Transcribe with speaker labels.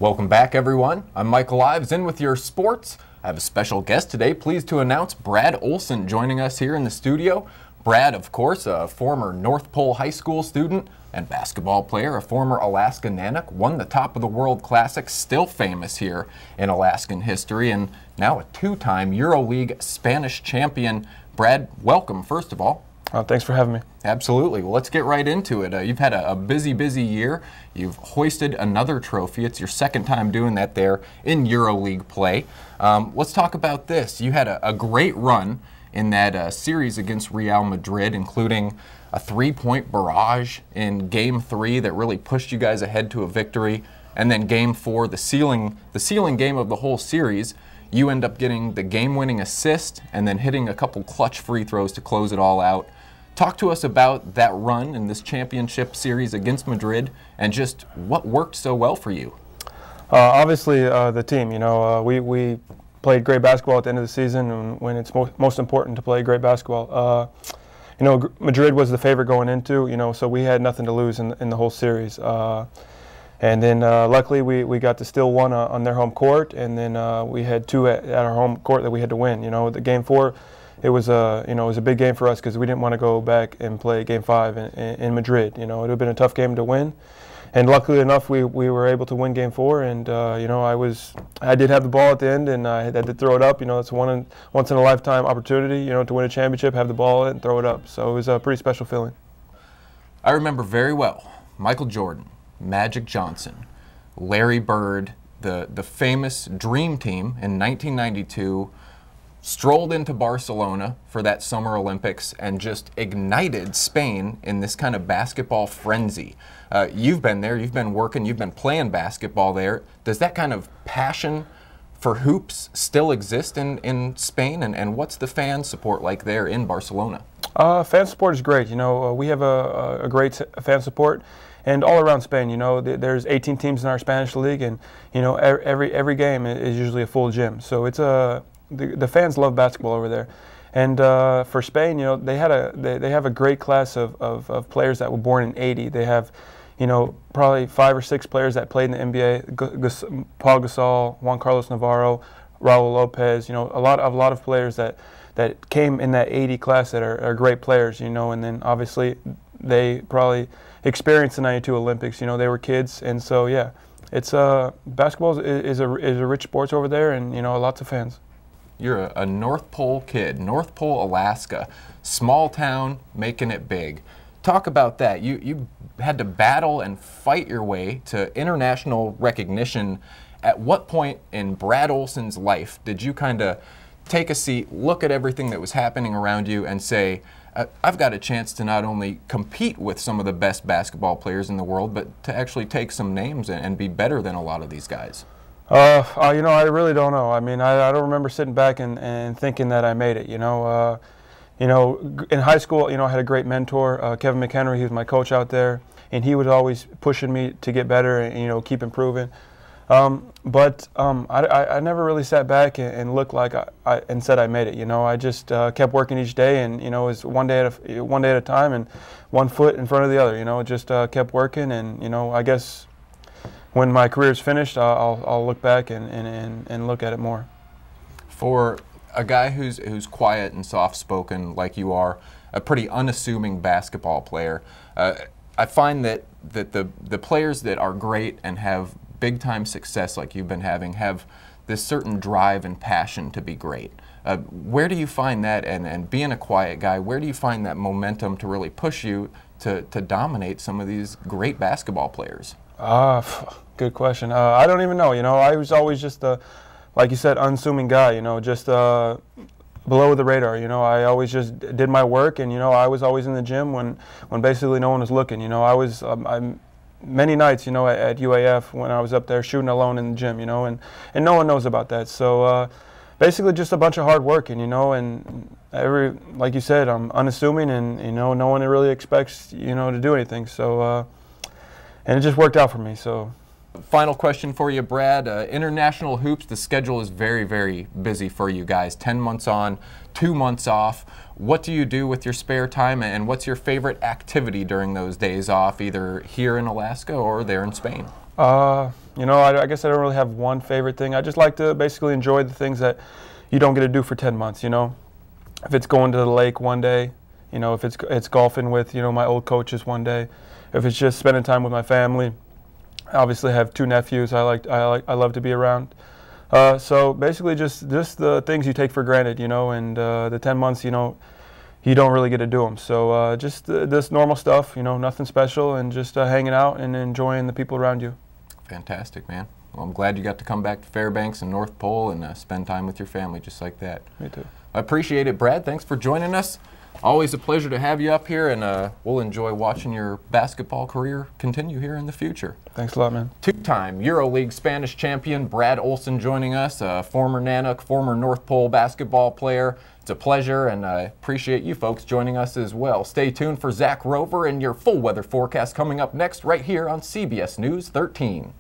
Speaker 1: Welcome back, everyone. I'm Micheal Ives, in with your sports. I have a special guest today. Pleased to announce Brad Oleson joining us here in the studio. Brad, of course, a former North Pole High School student and basketball player, a former Alaska Nanook, won the Top of the World Classic, still famous here in Alaskan history, and now a two-time Euroleague Spanish champion. Brad, welcome, first of all.
Speaker 2: Thanks for having me.
Speaker 1: Absolutely. Well, let's get right into it. You've had a busy year. You've hoisted another trophy. It's your second time doing that there in Euroleague play. Let's talk about this. You had a great run in that series against Real Madrid, including a three-point barrage in Game 3 that really pushed you guys ahead to a victory. And then Game 4, the ceiling game of the whole series, you end up getting the game-winning assist and then hitting a couple clutch free throws to close it all out. Talk to us about that run in this championship series against Madrid and just what worked so well for you.
Speaker 2: Obviously, the team. We played great basketball at the end of the season, and when it's most important to play great basketball. Madrid was the favorite going into, so we had nothing to lose in the whole series. And then luckily we got to steal one on their home court, and then we had two at our home court that we had to win. The Game 4. It was a big game for us because we didn't want to go back and play Game 5 in Madrid. It would have been a tough game to win, and luckily enough, we were able to win Game 4. And I did have the ball at the end, and I had to throw it up. It's a once in a lifetime opportunity. To win a championship, have the ball and throw it up. So it was a pretty special feeling.
Speaker 1: I remember very well Michael Jordan, Magic Johnson, Larry Bird, the famous Dream Team in 1992. Strolled into Barcelona for that Summer Olympics and just ignited Spain in this kind of basketball frenzy. You've been there, you've been working, you've been playing basketball there. Does that kind of passion for hoops still exist in Spain? And what's the fan support like there in Barcelona?
Speaker 2: Fan support is great. We have a great fan support. And all around Spain, there's 18 teams in our Spanish league, and every game is usually a full gym. So it's the fans love basketball over there, and for Spain, they have a great class of players that were born in '80. They have, probably 5 or 6 players that played in the NBA: Paul Gasol, Juan Carlos Navarro, Raul Lopez. A lot of players that came in that '80 class that are great players. And then obviously they probably experienced the '92 Olympics. They were kids, and so yeah, it's basketball is a rich sport over there, and lots of fans.
Speaker 1: You're a North Pole kid, North Pole, Alaska, small town, making it big. Talk about that. You had to battle and fight your way to international recognition. At what point in Brad Oleson's life did you kind of take a seat, look at everything that was happening around you, and say, I've got a chance to not only compete with some of the best basketball players in the world, but to actually take some names and be better than a lot of these guys?
Speaker 2: I really don't know. I mean, I don't remember sitting back and thinking that I made it. In high school, I had a great mentor, Kevin McHenry. He was my coach out there, and he was always pushing me to get better and keep improving. But I never really sat back and looked like and said I made it. I just kept working each day, and it was one day at a time, and one foot in front of the other. Just kept working, and I guess when my career is finished, I'll look back and look at it more. For a guy who's quiet and soft-spoken like you are, a pretty unassuming basketball player, I find that the players that are great and have big-time success like you've been having have this certain drive and passion to be great. Where do you find that, and being a quiet guy, where do you find that momentum to really push you to dominate some of these great basketball players? Good question. I don't even know. I was always just like you said, unassuming guy. Just below the radar. I always just did my work, and I was always in the gym when basically no one was looking. I'm many nights, at UAF when I was up there shooting alone in the gym. And no one knows about that. So basically, just a bunch of hard work, and like you said, I'm unassuming, and no one really expects to do anything. So. And it just worked out for me. So, final question for you, Brad. International hoops, the schedule is very, very busy for you guys. 10 months on, 2 months off. What do you do with your spare time, and what's your favorite activity during those days off, either here in Alaska or there in Spain? You know, I guess I don't really have one favorite thing. I just like to basically enjoy the things that you don't get to do for 10 months, you know. If it's going to the lake one day, you know, if it's golfing with, you know, my old coaches one day, if it's just spending time with my family. Obviously, I have 2 nephews I love to be around. So basically just the things you take for granted, you know, and the 10 months, you know, you don't really get to do them. So just this normal stuff, you know, nothing special, and just hanging out and enjoying the people around you.
Speaker 1: Fantastic, man. Well, I'm glad you got to come back to Fairbanks and North Pole and spend time with your family just like that.
Speaker 2: Me too.
Speaker 1: I appreciate it, Brad. Thanks for joining us. Always a pleasure to have you up here, and we'll enjoy watching your basketball career continue here in the future.
Speaker 2: Thanks a lot, man.
Speaker 1: 2-time EuroLeague Spanish champion Brad Oleson joining us, a former Nanook, former North Pole basketball player. It's a pleasure, and I appreciate you folks joining us as well. Stay tuned for Zach Rover and your full weather forecast coming up next right here on CBS News 13.